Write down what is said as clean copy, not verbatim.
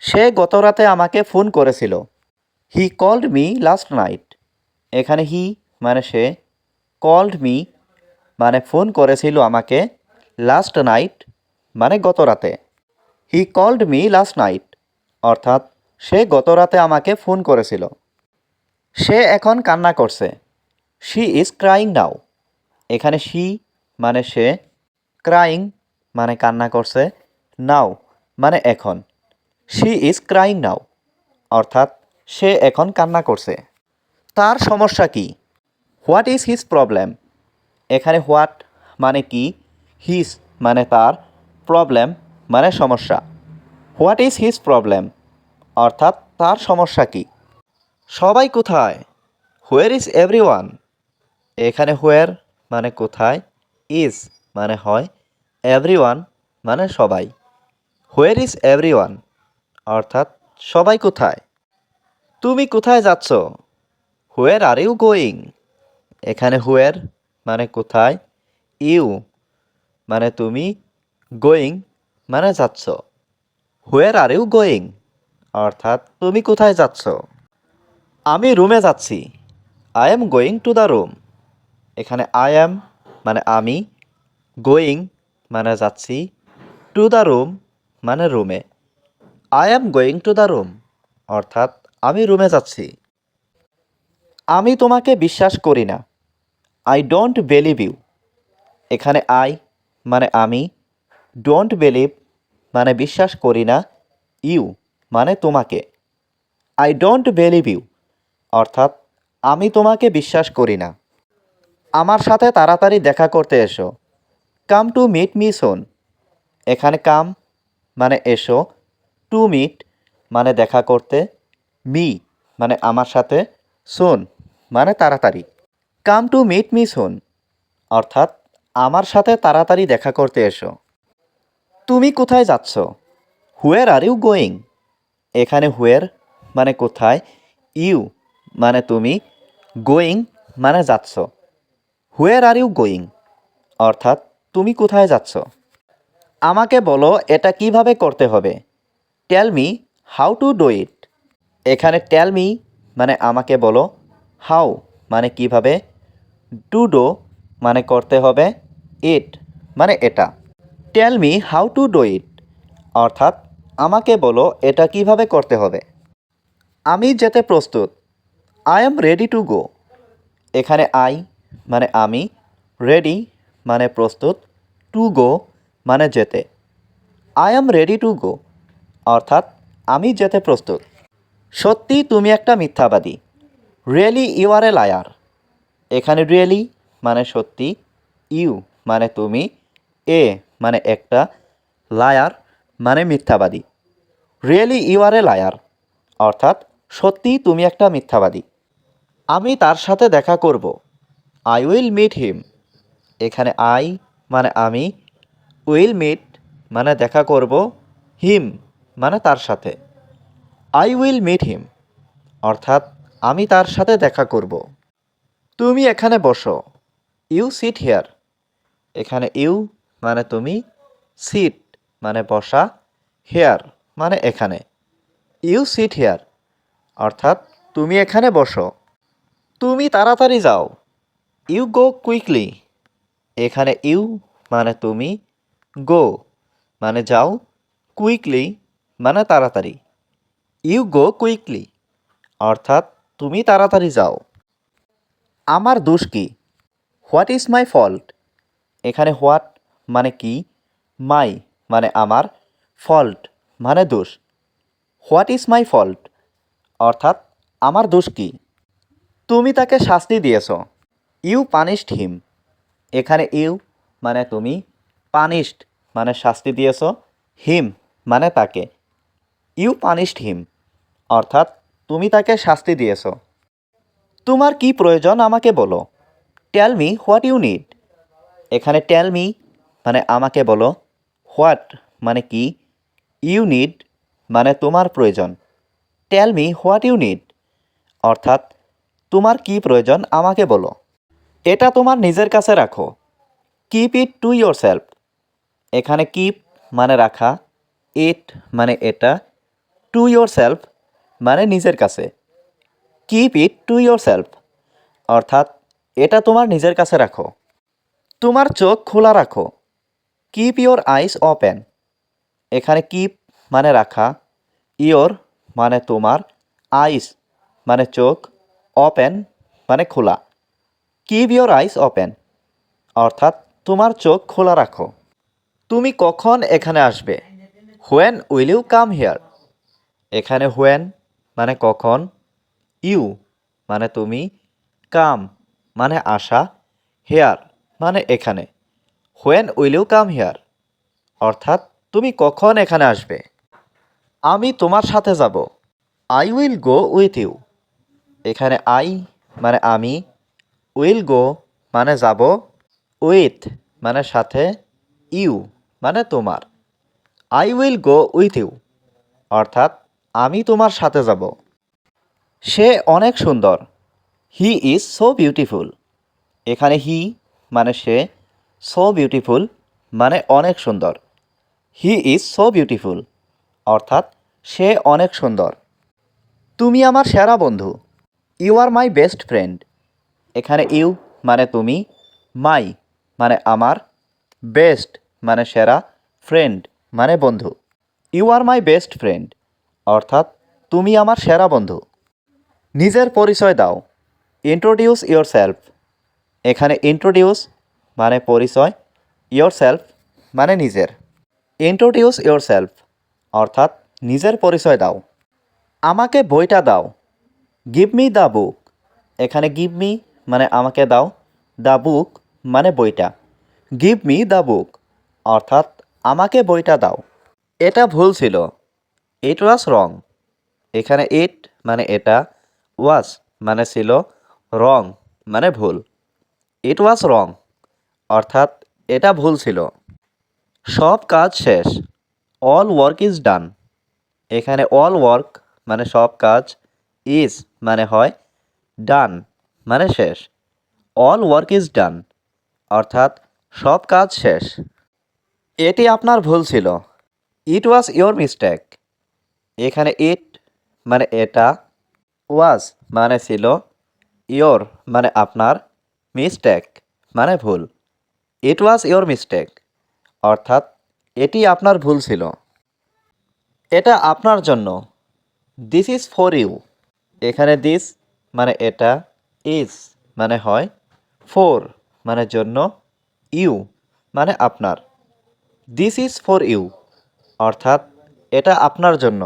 সে গতরাতে আমাকে ফোন করেছিল। He called me last night. এখানে হি মানে সে, কল্ড মি মানে ফোন করেছিল আমাকে, লাস্ট নাইট মানে গতরাতে। He called me last night অর্থাৎ সে গতরাতে আমাকে ফোন করেছিল। সে এখন কান্না করছে। শি ইজ ক্রাইং নাও। এখানে শি মানে সে, ক্রাইং মানে কান্না করছে, নাও মানে এখন। শি ইজ ক্রাইং নাও অর্থাৎ সে এখন কান্না করছে। তার সমস্যা কি? What is his problem. এখানে হোয়াট মানে কি, হিজ মানে তার, প্রবলেম মানে সমস্যা। হোয়াট ইজ হিজ প্রবলেম অর্থাৎ তার সমস্যা কি। সবাই কোথায়? Where is everyone. এখানে হোয়ার মানে কোথায়, ইজ মানে হয়, এভরিওয়ান মানে সবাই। হোয়ার ইজ এভরিওয়ান অর্থাৎ সবাই কোথায়। তুমি কোথায় যাচ্ছ? হোয়ার আর ইউ গোয়িং। এখানে হোয়ার মানে কোথায়, ইউ মানে তুমি, গোয়িং মানে যাচ্ছ। হোয়ার আর ইউ গোয়িং অর্থাৎ তুমি কোথায় যাচ্ছ। আমি রুমে যাচ্ছি। I am going to the room. এখানে আই অ্যাম মানে আমি, গোয়িং মানে যাচ্ছি, টু দ্য রুম মানে রুমে। I am going to the room অর্থাৎ আমি রুমে যাচ্ছি। আমি তোমাকে বিশ্বাস করি না। I don't believe you. এখানে আই মানে আমি, ডোন্ট বিলিভ মানে বিশ্বাস করি না, ইউ মানে তোমাকে। আই ডোন্ট বিলিভ ইউ অর্থাৎ আমি তোমাকে বিশ্বাস করি না। আমার সাথে তাড়াতাড়ি দেখা করতে এসো। Come to meet me soon. এখানে কাম মানে এসো, টু মিট মানে দেখা করতে, মি মানে আমার সাথে, সুন মানে তাড়াতাড়ি। Come to meet me soon অর্থাৎ আমার সাথে তাড়াতাড়ি দেখা করতে এসো। তুমি কোথায় যাচ্ছ? হুয়ের আর ইউ গোয়িং। এখানে হুয়ের মানে কোথায়, ইউ মানে তুমি, গোয়িং মানে যাচ্ছ। হুয়ের আর ইউ গোয়িং অর্থাৎ তুমি কোথায় যাচ্ছ। আমাকে বলো এটা কিভাবে করতে হবে। Tell me how to do it. এখানে টেল মি মানে আমাকে বলো, হাউ মানে কিভাবে, টু ডো মানে করতে হবে, ইট মানে এটা। Tell me how to do it অর্থাৎ আমাকে বলো এটা কিভাবে করতে হবে। আমি যেতে প্রস্তুত। আই এম রেডি টু গো। এখানে আই মানে আমি, রেডি মানে প্রস্তুত, টু গো মানে যেতে। I am ready to go অর্থাৎ আমি যেতে প্রস্তুত। সত্যি তুমি একটা মিথ্যাবাদী। Really you are a liar. এখানে রিয়েলি মানে সত্যি, ইউ মানে তুমি, এ মানে একটা, লায়ার মানে মিথ্যাবাদী। Really you are a liar অর্থাৎ সত্যি তুমি একটা মিথ্যাবাদী। আমি তার সাথে দেখা করব। I will meet him. এখানে আই মানে আমি, উইল মিট মানে দেখা করব, হিম মানে তার সাথে। আই উইল মিট হিম অর্থাৎ আমি তার সাথে দেখা করব। তুমি এখানে বসো। You sit here. এখানে ইউ মানে তুমি, সিট মানে বসা, হেয়ার মানে এখানে। ইউ সিট হেয়ার অর্থাৎ তুমি এখানে বসো। তুমি তাড়াতাড়ি যাও। You go quickly. এখানে ইউ মানে তুমি, গো মানে যাও, কুইকলি মানে তাড়াতাড়ি। ইউ গো কুইকলি অর্থাৎ তুমি তাড়াতাড়ি যাও। আমার দোষ কি? What is my fault. এখানে হোয়াট মানে কি, মাই মানে আমার, ফল্ট মানে দোষ। হোয়াট ইজ মাই ফল্ট অর্থাৎ আমার দোষ কি। তুমি তাকে শাস্তি দিয়েছ। ইউ পানিশড হিম। এখানে ইউ মানে তুমি, পানিশড মানে শাস্তি দিয়েছ, হিম মানে তাকে। ইউ পানিশড হিম অর্থাৎ তুমি তাকে শাস্তি দিয়েছ। তোমার কি প্রয়োজন আমাকে বলো। Tell me what you need. এখানে টেল মি মানে আমাকে বলো, হোয়াট মানে কি, ইউ নিড মানে তোমার প্রয়োজন। Tell me what you need অর্থাৎ তোমার কি প্রয়োজন আমাকে বলো। এটা তোমার নিজের কাছে রাখো। Keep it to your self. এখানে কিপ মানে রাখা, ইট মানে এটা, টু ইয়োর সেলফ মানে নিজের কাছে। Keep it to your self অর্থাৎ এটা তোমার নিজের কাছে রাখো। তোমার চোখ খোলা রাখো। Keep your eyes open. এখানে কিপ মানে রাখা, ইয়োর মানে তোমার, আইস মানে চোখ, ওপেন মানে খোলা। কিপ ইয়োর আইস ওপেন অর্থাৎ তোমার চোখ খোলা রাখো। তুমি কখন এখানে আসবে? When will you come here. এখানে হোয়েন মানে কখন, ইউ মানে তুমি, কাম মানে আসা, হেয়ার মানে এখানে। When will you come here অর্থাৎ তুমি কখন এখানে আসবে? আমি তোমার সাথে যাব। I will go with you. এখানে আই মানে আমি, উইল গো মানে যাব, উইথ মানে সাথে, ইউ মানে তোমার। I will go with you অর্থাৎ আমি তোমার সাথে যাব। সে অনেক সুন্দর। He is so beautiful. এখানে হি মানে সে, সো বিউটিফুল মানে অনেক সুন্দর। হি ইজ সো বিউটিফুল অর্থাৎ সে অনেক সুন্দর। তুমি আমার সেরা বন্ধু। You are my best friend. এখানে ইউ মানে তুমি, মাই মানে আমার, বেস্ট মানে সেরা, ফ্রেন্ড মানে বন্ধু। You are my best friend অর্থাৎ তুমি আমার সেরা বন্ধু। নিজের পরিচয় দাও। Introduce yourself. এখানে ইন্ট্রোডিউস মানে পরিচয়, ইয়োর সেলফ মানে নিজের। ইন্ট্রোডিউস ইয়োর সেলফ অর্থাৎ নিজের পরিচয় দাও। আমাকে বইটা দাও। Give me the book. এখানে গিভ মি মানে আমাকে দাও, দ্য বুক মানে বইটা। গিভ মি দ্য বুক অর্থাৎ আমাকে বইটা দাও। এটা ভুল ছিল। ইট ওয়াজ রং। এখানে ইট মানে এটা, ওয়াজ মানে ছিল, রং মানে ভুল। ইট ওয়াজ রং অর্থাৎ এটা ভুল ছিল। সব কাজ শেষ। All work is done. এখানে অল ওয়ার্ক মানে সব কাজ, ইজ মানে হয়, ডান মানে শেষ। অল ওয়ার্ক ইজ ডান অর্থাৎ সব কাজ শেষ। এটি আপনার ভুল ছিল। ইট ওয়াজ ইয়োর মিস্টেক। এখানে ইট মানে এটা, ওয়াজ মানে ছিল, ইয়োর মানে আপনার, মিস্টেক মানে ভুল। ইট ওয়াজ ইয়োর মিস্টেক অর্থাৎ এটি আপনার ভুল ছিল। এটা আপনার জন্য। This is for you. এখানে দিস মানে এটা, ইজ মানে হয়, ফর মানে জন্য, ইউ মানে আপনার। দিস ইজ ফর ইউ অর্থাৎ এটা আপনার জন্য।